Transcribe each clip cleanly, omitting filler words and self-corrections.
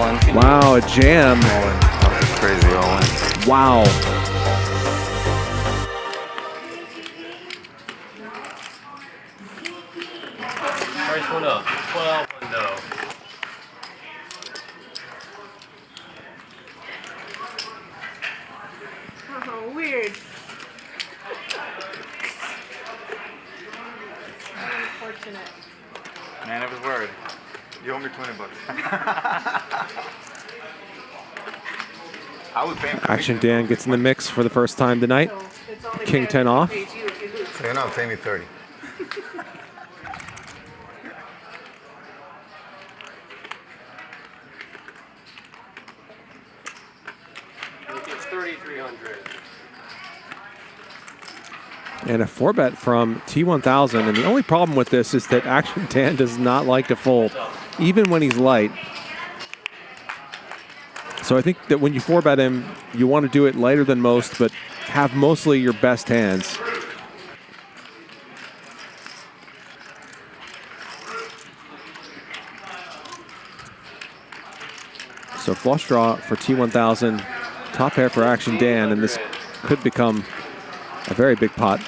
All in. Wow, a jam. All in. That was crazy. All in. Wow. First one up. 12 window. Oh, weird. Unfortunate. Man of his word. You owe me $20. I would pay him. Action Dan gets in the mix for the first time tonight. So it's only King fair 10 that he off. pays you if you lose. So you're not paying me 30. It's 3,300. And a 4-bet from T1000. And the only problem with this is that Action Dan does not like to fold, even when he's light. So I think that when you 4-bet him, you want to do it lighter than most, but have mostly your best hands. So flush draw for T1000, top pair for Action Dan, and this could become a very big pot.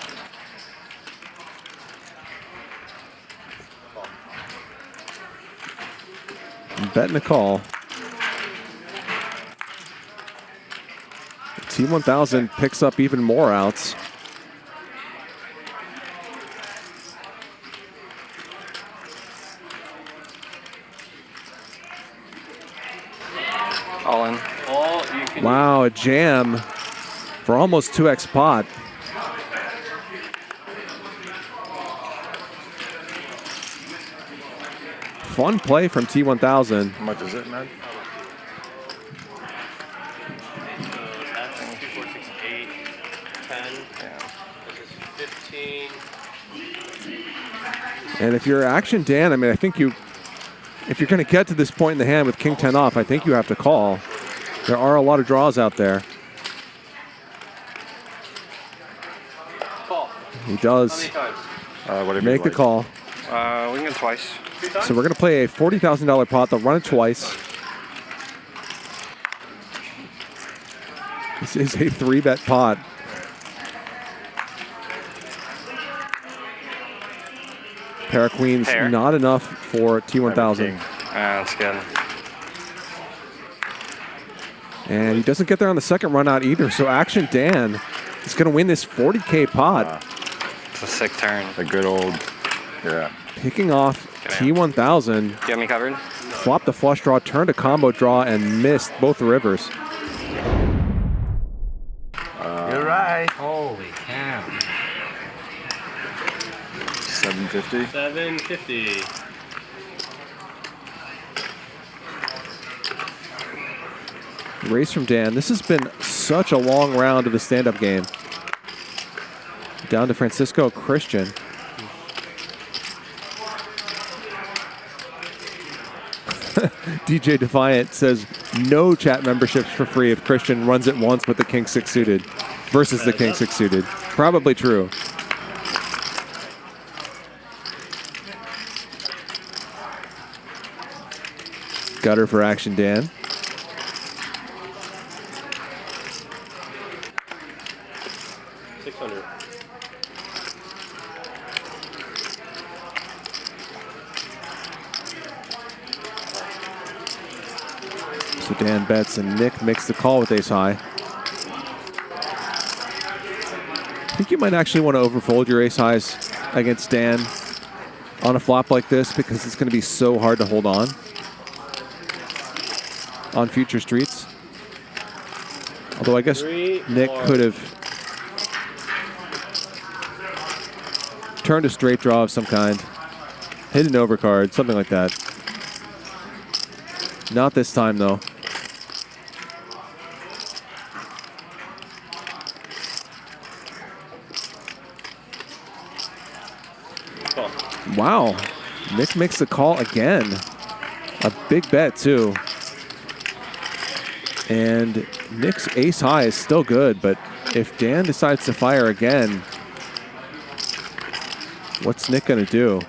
Betting a call. T1000 picks up even more outs. All in. All you can. Wow, a jam for almost 2x pot. Fun play from T1000. How much is it, man? That's 2, 4, 6, 8, 10. This is 15. And if you're Action Dan, I mean, I think if you're going to get to this point in the hand with King 10 off, I think you have to call. There are a lot of draws out there. Call. He How does many times? Whatever you make the like. call. We can go twice. 2 times? So we're going to play a $40,000 pot. They'll run it twice. This is a 3-bet pot. Pair of queens, Pair. not enough for T1000. King. That's good. And he doesn't get there on the second run out either. So Action Dan is going to win this 40K pot. It's a sick turn. The good old, yeah. Picking off T1000. You got me covered? Flopped the flush draw, turned a combo draw, and missed both the rivers. You're right. Holy cow. 750. 750. Race from Dan. This has been such a long round of the stand-up game. Down to Francisco Christian. DJ Defiant says no chat memberships for free if Christian runs it once with the King 6 suited versus the King 6 suited. Probably true. Gutter for Action Dan. $600. So Dan bets and Nick makes the call with ace high. I think you might actually want to overfold your ace highs against Dan on a flop like this because it's going to be so hard to hold on future streets. Although I guess Nick could have turned a straight draw of some kind, hit an overcard, something like that. Not this time though. Wow, Nick makes the call again. A big bet too. And Nick's ace high is still good, but if Dan decides to fire again, what's Nick gonna do?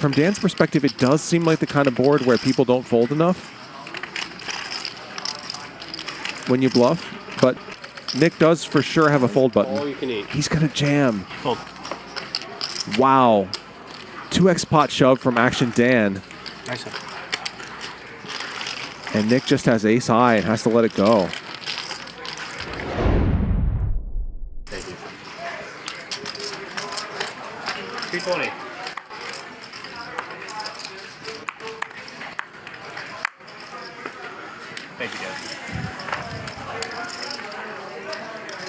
from Dan's perspective, it does seem like the kind of board where people don't fold enough when you bluff, but Nick does for sure have a fold button. All you can eat. He's going to jam. Fold. Wow. 2x pot shove from Action Dan. Nice. And Nick just has ace high and has to let it go. Thank you. 220. Thank you, guys.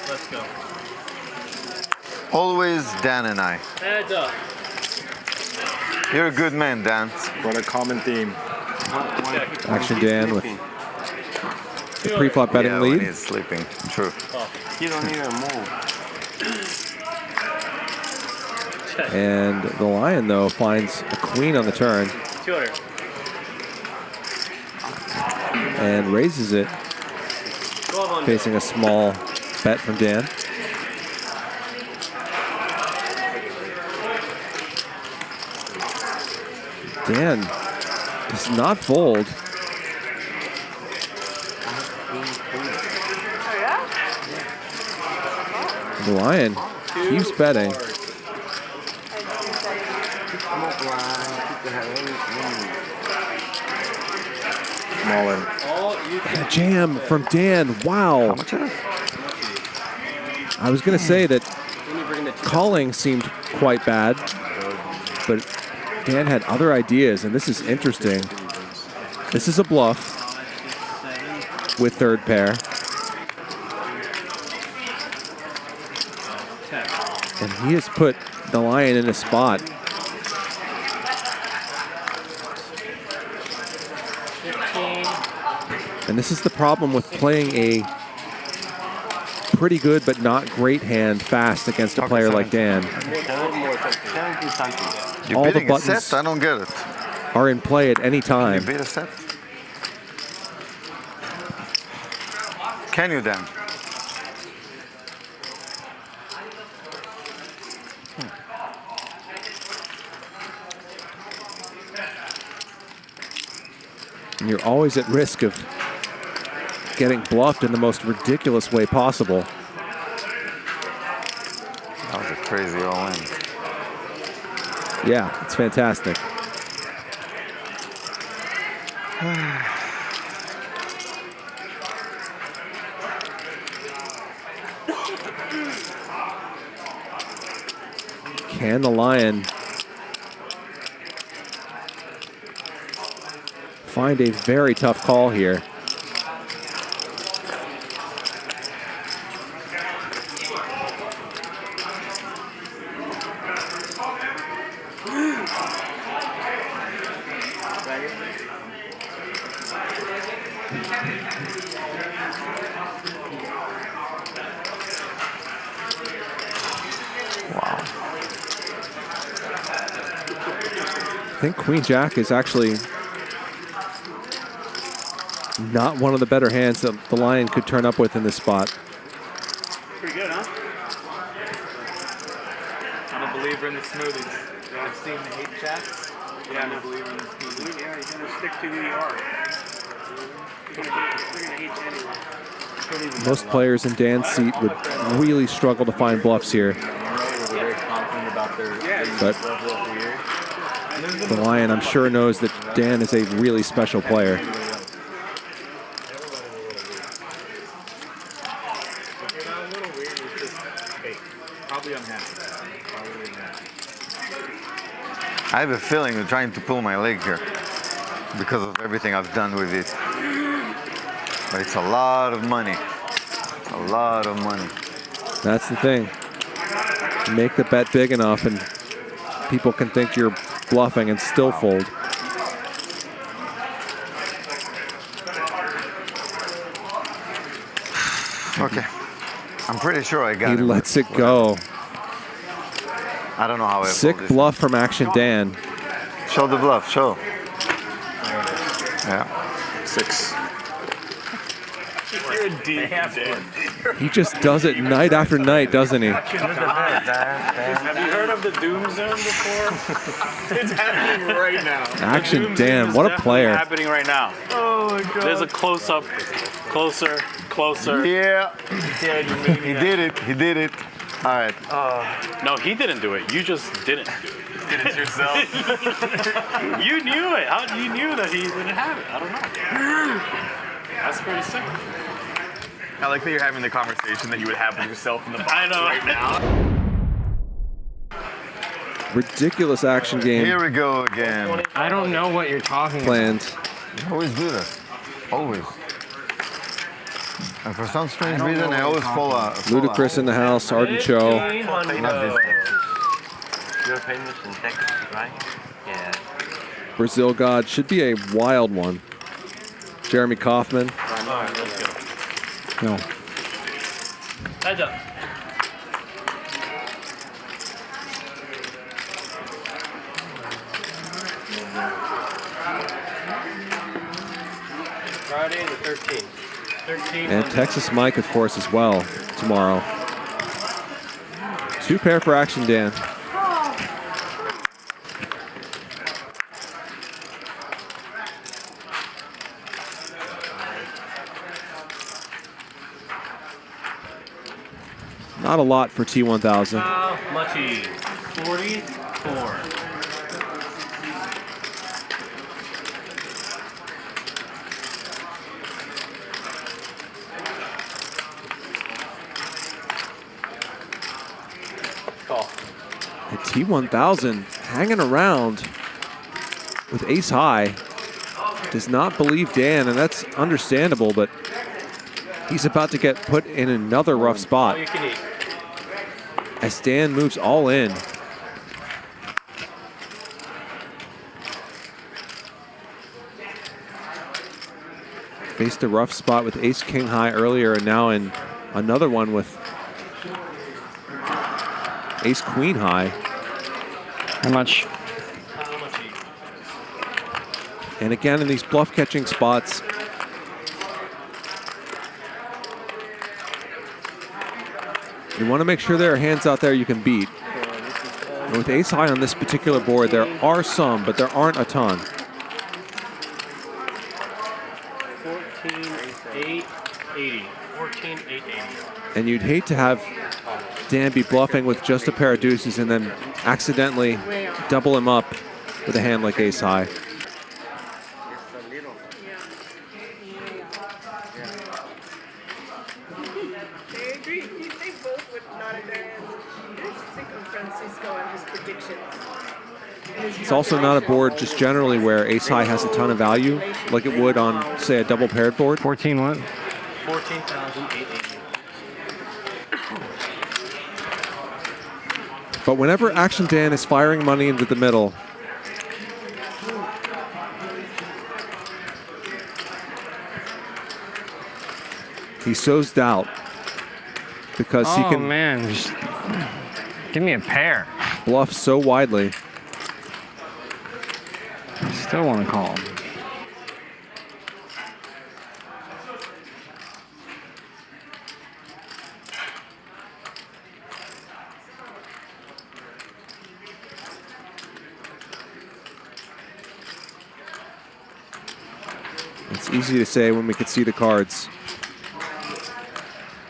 Let's go. Always Dan and I. Heads up. You're a good man, Dan. What a common theme. Action Dan with the pre-flop betting Yeah, when lead. he's sleeping. True. You don't even move. And the Lion, though, finds a queen on the turn 200. and raises it, 12 on facing a small bet from Dan. Dan does not fold. The Lion keeps betting. Small in. all you And can a jam from Dan. Wow. How much is it? I was going to say that when you bring the calling seemed quite bad, but Dan had other ideas, and this is interesting. This is a bluff with third pair. And he has put the Lion in a spot. 15. And this is the problem with playing a pretty good but not great hand fast against a player like Dan. You're All the bidding a buttons- set? I don't get it. Are in play at any You time. bid a set? Can you, Dan? And you're always at risk of getting bluffed in the most ridiculous way possible. That was a crazy all-in. Yeah, it's fantastic. Can the Lion find a very tough call here? I think Queen Jack is actually not one of the better hands that the Lion could turn up with in this spot. Pretty good, huh? I'm a believer in the smoothies. I've seen the hate chats. Yeah, I'm a believer in the smoothies. Yeah, you're gonna stick to who you are. You're gonna hate you anyway. Most players in Dan's seat would really struggle to find bluffs here, They're very confident about their but level of the year. the Lion, I'm sure, knows that Dan is a really special player. Probably unhappy. I have a feeling you're trying to pull my leg here because of everything I've done with it. But it's a lot of money. A lot of money. That's the thing. Make the bet big enough and people can think you're bluffing and still fold. Okay. I'm pretty sure I got He it. lets it go. I don't know how I Sick fold this. bluff from Action Dan. Show the bluff, show. Yeah. 6. You're a deep, Dan. He just does it night after night, doesn't he? Have you heard of the Doom Zone before? It's happening right now. Action Doom Dan, Zone is what a definitely player. happening right now. Oh my god. There's a close-up. Closer, closer. Yeah. He did it. He did it. All right. No, he didn't do it. You just didn't do it. Did it yourself. You knew it. How you knew that he didn't have it? I don't know. That's pretty sick. I like that you're having the conversation that you would have with yourself in the box I know. right now. Ridiculous action game Here we go again. I don't know what you're talking about. planned. I always do that. Always. And for some strange reason, I always fall out. Ludacris in the house, Arden Cho. Not this time. You're famous in Texas, right? Yeah. Brazil God should be a wild one. Jeremy Kaufman. All right, let's go. No. Heads up. Friday the 13th. 13. And Texas Mike, of course, as well tomorrow. 2 pair for action, Dan. Not a lot for T1000. How muchy? 44. Call. The T1000 hanging around with ace high. Does not believe Dan, and that's understandable, but he's about to get put in another rough All spot you can eat. as Dan moves all in. Faced a rough spot with ace king high earlier, and now in another one with ace queen high. How much? How muchy? And again, in these bluff catching spots, you want to make sure there are hands out there you can beat. And with ace high on this particular board, there are some, but there aren't a ton. 14,880. 14,880. And you'd hate to have Dan be bluffing with just a pair of deuces and then accidentally double him up with a hand like ace high. They agree. They both would nod at their heads. You're sick of Francisco and his predictions. It's also not a board just generally where ace high has a ton of value, like it would on, say, a double paired board. 14 what? 14,880. But whenever Action Dan is firing money into the middle, he sows doubt because he Oh can man, just give me a pair. bluff so widely. I still want to call. It's easy to say when we can see the cards.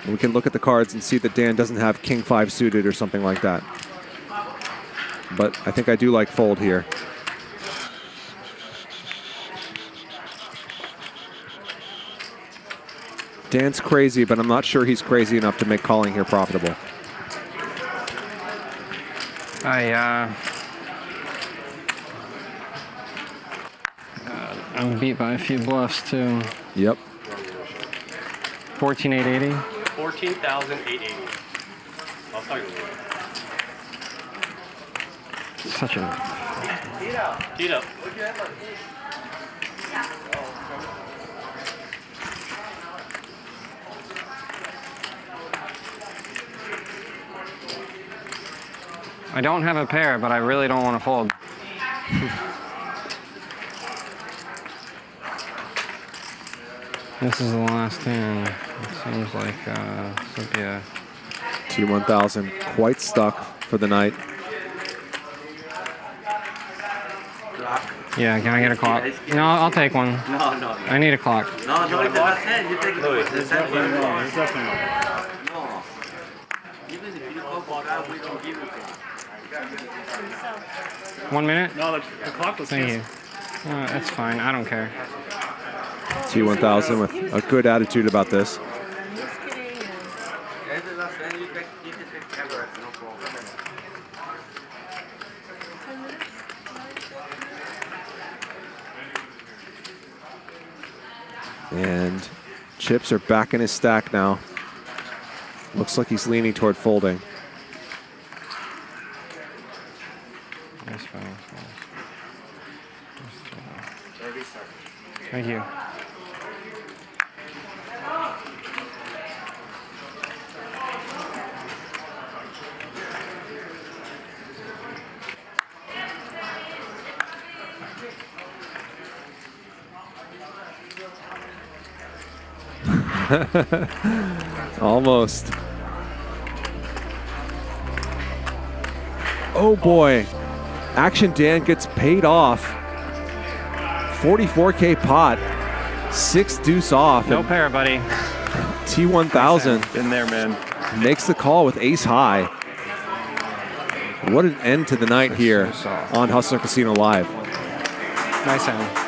And we can look at the cards and see that Dan doesn't have king 5 suited or something like that. But I think I do like fold here. Dan's crazy, but I'm not sure he's crazy enough to make calling here profitable. I'm beat by a few bluffs too. Yep. 14,880. 14,880. I'll start you. Such a. Heat up. I don't have a pair, but I really don't want to fold. This is the last hand. It seems like Cynthia. T1000 quite stuck for the night. Yeah, can I get a clock? No, I'll take one. No, no. I need a clock. No, no, you take it. There's definitely no. There's definitely no. No. Even if you go for that, we don't give it. 1 minute? No, the clock was Thank you. That's fine. I don't care. T1000 with a good attitude about this. And chips are back in his stack now. Looks like he's leaning toward folding. That's fine. Thank you. Almost. Oh boy. Action Dan gets paid off. 44K pot. 6 deuce off. No pair, buddy. T1000 Been there, man. makes the call with ace high. What an end to the night here on Hustler Casino Live. Nice hand.